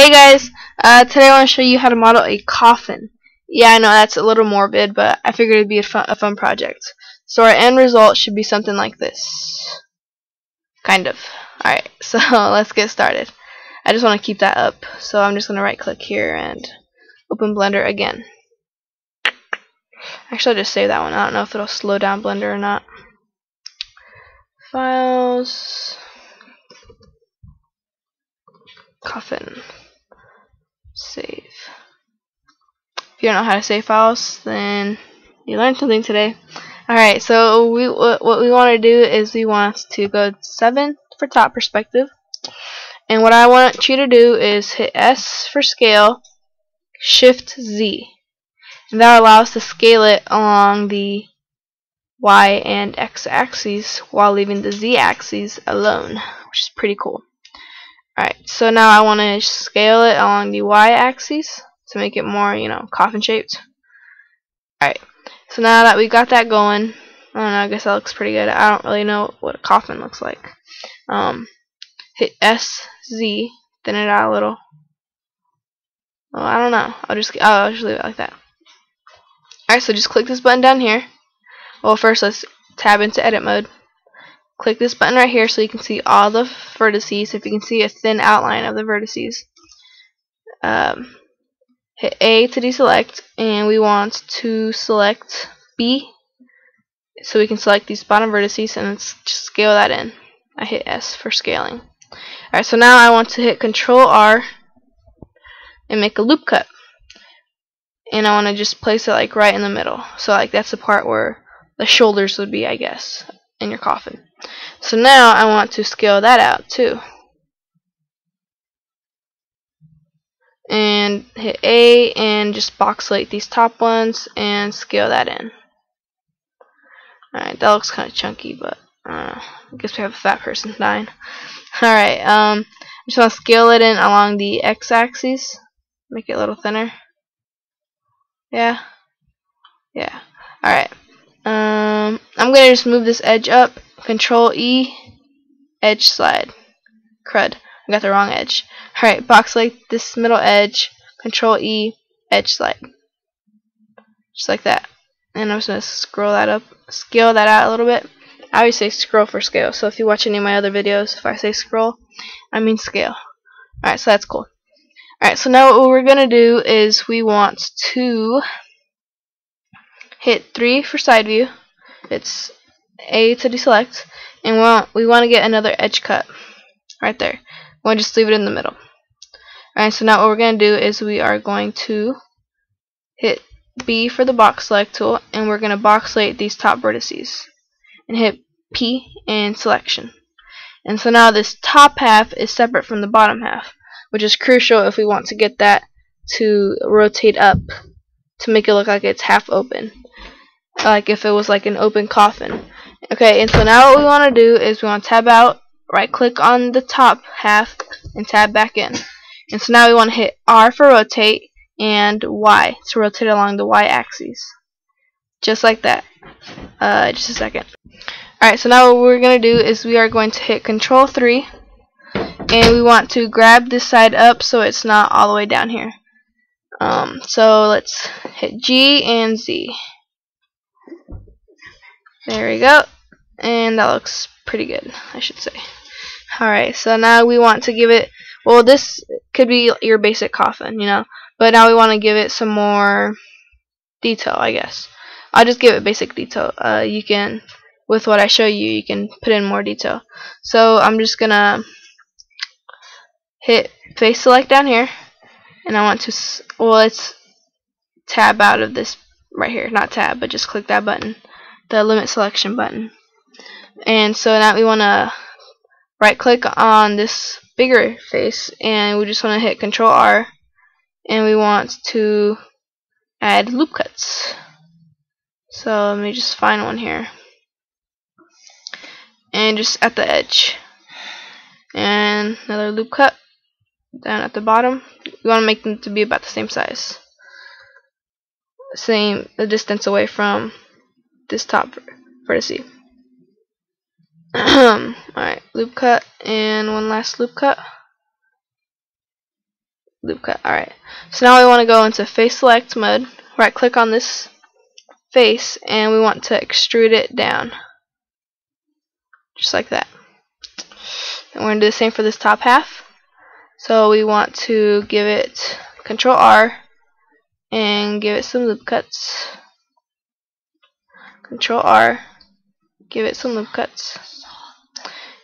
Hey guys, today I want to show you how to model a coffin. Yeah, I know that's a little morbid, but I figured it'd be a fun project. So our end result should be something like this. Kind of. Alright, so let's get started. I just want to keep that up, so I'm just going to right click here and open Blender again. Actually, I'll just save that one. I don't know if it'll slow down Blender or not. Files, coffin, save. If you don't know how to save files, then you learned something today. Alright, so what we want to do is we want to go 7 for top perspective. And what I want you to do is hit S for scale, Shift Z. And that will allow us to scale it along the Y and X axes while leaving the Z axis alone, which is pretty cool. Alright, so now I want to scale it along the Y axis to make it more, coffin shaped. Alright, so now that we got that going, I don't know, I guess that looks pretty good. I don't really know what a coffin looks like. Hit S, Z, thin it out a little. Well, I don't know. I'll just leave it like that. Alright, so just click this button down here. Well, first let's tab into edit mode. Click this button right here so you can see all the vertices. If you can see a thin outline of the vertices. Hit A to deselect, and we want to select B so we can select these bottom vertices, and let's just scale that in. I hit S for scaling. Alright, so now I want to hit Control R and make a loop cut. And I want to just place it like right in the middle. So like that's the part where the shoulders would be, I guess, in your coffin. So now I want to scale that out too. And hit A and just box select these top ones and scale that in. Alright, that looks kind of chunky, but I guess we have a fat person dying. Alright, I just want to scale it in along the X axis, make it a little thinner. Yeah. Alright, I'm gonna just move this edge up. Control E, edge slide. Crud, I got the wrong edge. Alright, box select this middle edge, Control E, edge slide. Just like that. And I'm just going to scale that out a little bit. I always say scroll for scale, so if you watch any of my other videos, if I say scroll, I mean scale. Alright, so that's cool. Alright, so now what we're going to do is we want to hit 3 for side view. It's A to deselect. And we want to get another edge cut right there. We want to just leave it in the middle. Alright, so now what we're going to do is we are going to hit B for the box select tool, and we're going to box select these top vertices. And hit P and selection. And so now this top half is separate from the bottom half, which is crucial if we want to get that to rotate up to make it look like it's half open. Like if it was like an open coffin. Okay, and so now what we want to do is we want to tab out, right click on the top half, and tab back in. And so now we want to hit R for rotate and Y to rotate along the Y axis. Just like that. Just a second. Alright, so now what we're going to do is we are going to hit Control 3, and we want to grab this side up so it's not all the way down here. So let's hit G and Z. There we go. And that looks pretty good, I should say. Alright, so now we want to give it, well, this could be your basic coffin, but now we want to give it some more detail, I guess. I'll just give it basic detail. You can, with what I show you, you can put in more detail. So I'm just gonna hit face select down here, and I want to, let's tab out of this right here, not tab, but just click that button, the limit selection button. And so now we want to right click on this bigger face, and we just want to hit Control R, and we want to add loop cuts. So let me just find one here, and just at the edge, and another loop cut down at the bottom. We want to make them to be about the same size, same distance away from this top vertice. Alright, loop cut, and one last loop cut. loop cut. Alright. So now we want to go into face select mode. Right click on this face and we want to extrude it down. Just like that. And we're going to do the same for this top half. So we want to give it Control R and give it some loop cuts. Control R, give it some loop cuts.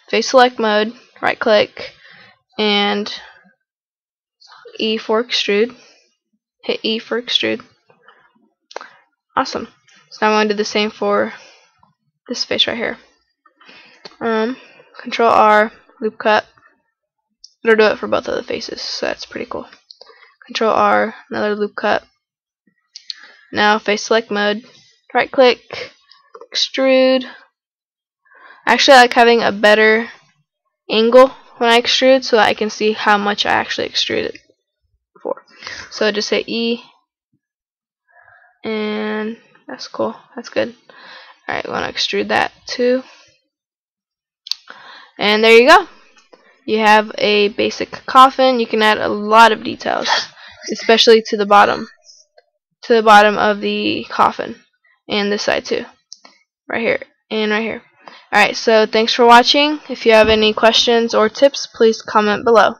Face select mode, right click, and E for extrude. Hit E for extrude. Awesome. So now I'm going to do the same for this face right here. Control R, loop cut. It'll do it for both of the faces, so that's pretty cool. Control R, another loop cut. Now face select mode, right click, extrude. Actually, I like having a better angle when I extrude so that I can see how much I actually extruded for. So just hit E, and that's cool. That's good. Alright, we want to extrude that too. And there you go. You have a basic coffin. You can add a lot of details, especially to the bottom of the coffin, and this side too, right here and right here. Alright, so thanks for watching. If you have any questions or tips, please comment below.